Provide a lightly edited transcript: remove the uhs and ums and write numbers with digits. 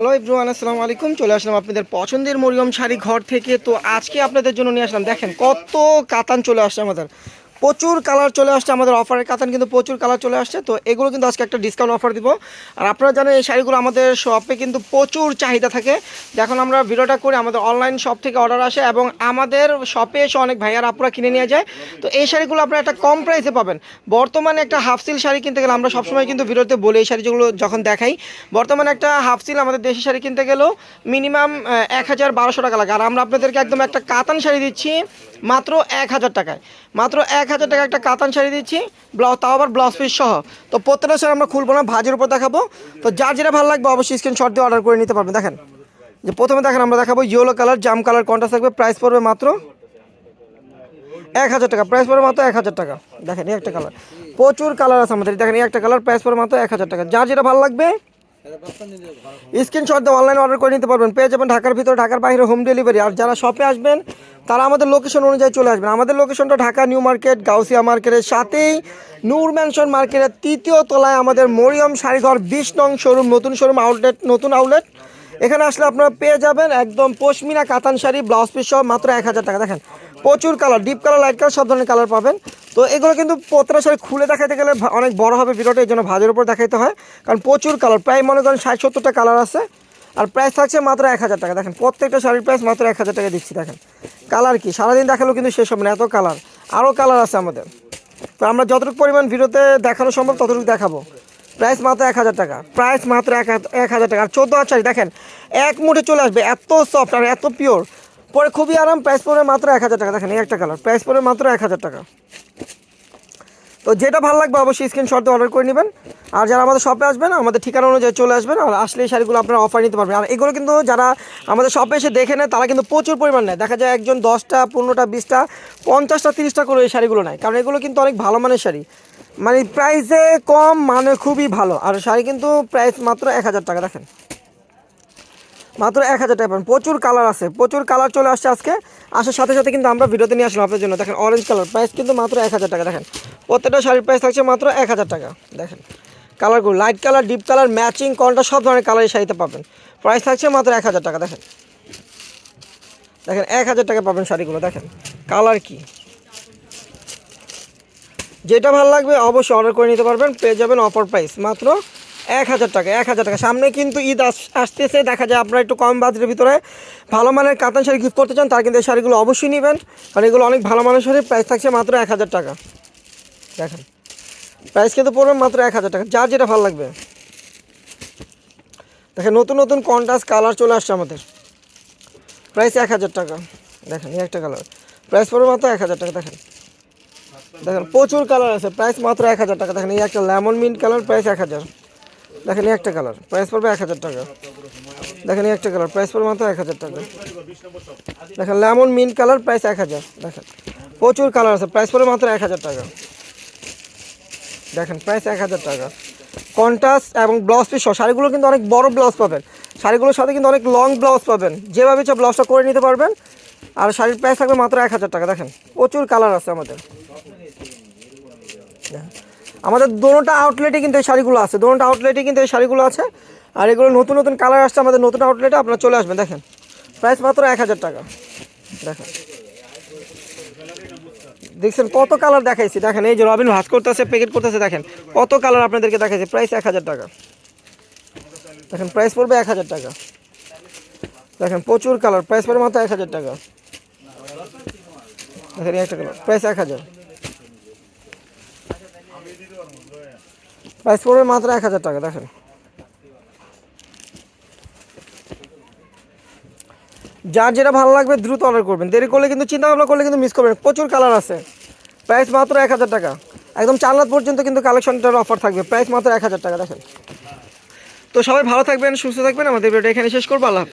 Hello everyone, আসসালামু আলাইকুম। চলে আসলাম আপনাদের পছন্দের মরিয়ম শাড়ি ঘর থেকে। তো আজকে আপনাদের জন্য নিয়ে আসলাম, দেখেন কত কাতান চলে আসছে আমাদের, প্রচুর কালার চলে আসছে আমাদের অফারের কাতান, কিন্তু প্রচুর কালার চলে আসছে। তো এগুলো কিন্তু আজকে একটা ডিসকাউন্ট অফার দিব। আর আপনারা জানেন এই শাড়িগুলো আমাদের শপে কিন্তু প্রচুর চাহিদা থাকে। যখন আমরা ভিডিওটা করি আমাদের অনলাইন শপ থেকে অর্ডার আসে এবং আমাদের শপে এসে অনেক ভাইয়ারা আপনারা কিনে নিয়ে যায়। তো এই শাড়িগুলো আপনারা একটা কম প্রাইসে পাবেন। বর্তমানে একটা হাফ সিল শাড়ি কিনতে গেলে আমরা সবসময় কিন্তু ভিডিওতে বলি, এই শাড়িগুলো যখন দেখাই, বর্তমানে একটা হাফ সিল আমাদের দেশি শাড়ি কিনতে গেলেও মিনিমাম 1,1200 টাকা লাগে। আর আমরা আপনাদেরকে একদম একটা কাতান শাড়ি দিচ্ছি মাত্র 1,000 টাকায়। মাত্র 1,000 টাকা একটা কাতান শাড়ি দিচ্ছি, তাও আবার ব্লাউজ পিস সহ। তো প্রত্যেকটা শাড়ি আমরা খুলবো না, ভাজের উপর দেখাবো। তো যার যেটা ভালো লাগবে অবশ্যই স্ক্রিনশট দিয়ে অর্ডার করে নিতে পারবেন। দেখেন যে প্রথমে দেখেন আমরা দেখাবো ইয়েলো কালার, জাম কালার কন্ট্রাস্ট থাকবে, প্রাইস পড়বে মাত্র 1,000 টাকা। প্রাইস পড়বে মাত্র 1,000 টাকা। দেখেন এই একটা কালার, প্রচুর কালার আছে আমাদের। দেখেন এই একটা কালার, প্রাইস পড়বে মাত্র 1,000 টাকা। যার যেটা ভালো লাগবে স্ক্রিনশট দিয়ে অনলাইনে অর্ডার করে নিতে পারবেন। পেয়ে যাবেন ঢাকার ভিতরে, ঢাকার বাইরে হোম ডেলিভারি। আর যারা শপে আসবেন তারা আমাদের লোকেশন অনুযায়ী চলে আসবেন। আমাদের লোকেশনটা ঢাকা নিউ মার্কেট, গাউসিয়া মার্কেটের সাথেই নূর ম্যানশন মার্কেটের 3য় তলায় আমাদের মরিয়ম শাড়িঘর 20 নং শোরুম, নতুন শোরুম আউটলেট, নতুন আউটলেট। এখানে আসলে আপনারা পেয়ে যাবেন একদম পশমিনা কাতান শাড়ি, ব্লাউজ পিস সহ মাত্র 1,000 টাকা। দেখেন প্রচুর colour, deep colour, light colour, সব ধরনের কালার পাবেন। তো এগুলো কিন্তু প্রত্যেকটা শাড়ি খুলে দেখাতে গেলে অনেক বড় হবে ভিডিওটা, এই জন্য ভাজের উপর দেখাইতে হয়, কারণ প্রচুর কালার, প্রায় মনে করেন 60-70টা কালার আছে। আর প্রাইস থাকছে মাত্র 1,000 টাকা। দেখেন প্রত্যেকটা শাড়ির প্রাইস মাত্র 1,000 টাকা দিচ্ছি। দেখেন কালার কি, সারাদিন দেখালেও কিন্তু শেষ হবে না, এত কালার, আরও কালার আছে আমাদের। তো আমরা যতটুকু পরিমাণ ভিডিওতে দেখানো সম্ভব ততটুকু দেখাবো। প্রাইস মাত্র 1,000 টাকা। প্রাইস মাত্র 1,000 টাকা। আর 14 শাড়ি দেখেন এক মুঠে চলে আসবে, এত সফট আর এত পিওর, পরে খুবই আরাম। প্রাইস পড়বে মাত্র 1,000 টাকা। দেখেন এই একটা কালার, প্রাইস পড়বে মাত্র 1,000 টাকা। তো যেটা ভালো লাগবে অবশ্যই স্ক্রিনশট দিয়ে অর্ডার করে নেবেন। আর যারা আমাদের শপে আসবেন আমাদের ঠিকানা অনুযায়ী চলে আসবেন। আর আসলে এই শাড়িগুলো আপনারা অফার নিতে পারবেন। আর এগুলো কিন্তু যারা আমাদের শপে এসে দেখে নেয় তারা কিন্তু প্রচুর পরিমাণ নেয়। দেখা যায় একজন 10টা, 15টা, 20টা, 50টা, 30টা করে এই শাড়িগুলো নেয়, কারণ এগুলো কিন্তু অনেক ভালো মানের শাড়ি, মানে প্রাইসে কম, মানে খুবই ভালো। আর শাড়ি কিন্তু প্রাইস মাত্র 1,000 টাকা। দেখেন মাত্র 1,000 টাকা পাবেন। প্রচুর কালার আছে, প্রচুর কালার চলে আসছে আজকে। আসার সাথে সাথে কিন্তু আমরা ভিডিওতে নিয়ে আসলাম আপনার জন্য। দেখেন অরেঞ্জ কালার, প্রাইস কিন্তু মাত্র 1,000 টাকা। দেখেন প্রত্যেকটা শাড়ির প্রাইস থাকছে মাত্র 1,000 টাকা। দেখেন কালারগুলো, light colour, deep colour, matching, contrast, সব ধরনের কালার এই শাড়িতে পাবেন। প্রাইস থাকছে মাত্র 1,000 টাকা। দেখেন দেখেন 1,000 টাকা পাবেন শাড়িগুলো। দেখেন কালার কি, যেটা ভালো লাগবে অবশ্যই অর্ডার করে নিতে পারবেন। পেয়ে যাবেন অফার প্রাইস মাত্র 1,000 টাকা। 1,000 টাকা। সামনে কিন্তু ঈদ আসতেছে, দেখা যায় আপনারা একটু কম বাজেটের ভিতরে ভালো মানের কাতান শাড়ি গিফট করতে চান, তার কিন্তু এই শাড়িগুলো অবশ্যই নেবেন, কারণ এগুলো অনেক ভালো মানের শাড়ি। প্রাইস থাকছে মাত্র 1,000 টাকা। দেখেন প্রাইস কিন্তু পড়বে মাত্র 1,000 টাকা। যার যেটা ভালো লাগবে। দেখেন নতুন নতুন কন্ট্রাস্ট কালার চলে আসছে আমাদের, প্রাইস 1,000 টাকা। দেখেন এই একটা কালার, প্রাইস পড়বে মাত্র 1,000 টাকা। দেখেন দেখেন প্রচুর কালার আছে, প্রাইস মাত্র 1,000 টাকা। দেখেন এই একটা লেমন মিন্ট কালার, প্রাইস 1,000। দেখেন এই একটা কালার, প্রাইস পড়বে 1,000 টাকা। দেখেন এই একটা কালার, প্রাইস পড়বে মাত্র 1,000 টাকা। দেখেন লেমন মিন্ট কালার, প্রাইস 1,000। দেখেন প্রচুর কালার আছে, প্রাইস পড়বে মাত্র 1,000 টাকা। দেখেন প্রাইস 1,000 টাকা। কন্ট্রাস্ট এবং ব্লাউজ পিস সহ শাড়িগুলো কিন্তু অনেক বড় ব্লাউজ পাবেন, শাড়িগুলোর সাথে কিন্তু অনেক লং ব্লাউজ পাবেন, যেভাবে ইচ্ছা ব্লাউজটা করে নিতে পারবেন। আর শাড়ির প্রাইস থাকবে মাত্র 1,000 টাকা। দেখেন প্রচুর কালার আছে আমাদের। আমাদের দোনোটা আউটলেটে কিন্তু এই শাড়িগুলো আছে, দোনোটা আউটলেটে কিন্তু এই শাড়িগুলো আছে। আর এগুলো নতুন নতুন কালার আসছে আমাদের নতুন আউটলেটে, আপনারা চলে আসবেন। দেখেন প্রাইস মাত্র 1,000 টাকা। দেখেন দেখছেন কত কালার দেখাইছি। দেখেন এই যে রবিন ভাঁজ করতেছে, প্যাকেট করতেছে, দেখেন কত কালার আপনাদেরকে দেখাইছে। প্রাইস 1,000 টাকা। দেখেন প্রাইস পড়বে 1,000 টাকা। দেখেন প্রচুর কালার, প্রাইস পড়বে মাত্র 1,000 টাকা। দেখেন এই একটা কালার, প্রাইস 1,000। প্রাইস পড়বে মাত্র 1,000 টাকা। দেখেন যার যেটা ভালো লাগবে দ্রুত অর্ডার করবেন, দেরি করলে কিন্তু, চিন্তা ভাবনা করলে কিন্তু মিস করবেন। প্রচুর কালার আছে, প্রাইস মাত্র 1,000 টাকা। একদম 4 রাত পর্যন্ত কিন্তু কালেকশনটার অফার থাকবে, প্রাইস মাত্র 1,000 টাকা। দেখেন তো সবাই ভালো থাকবেন, সুস্থ থাকবেন। আমাদের ভিডিওটা এখানে শেষ করবো। আল্লাহ হাফেজ।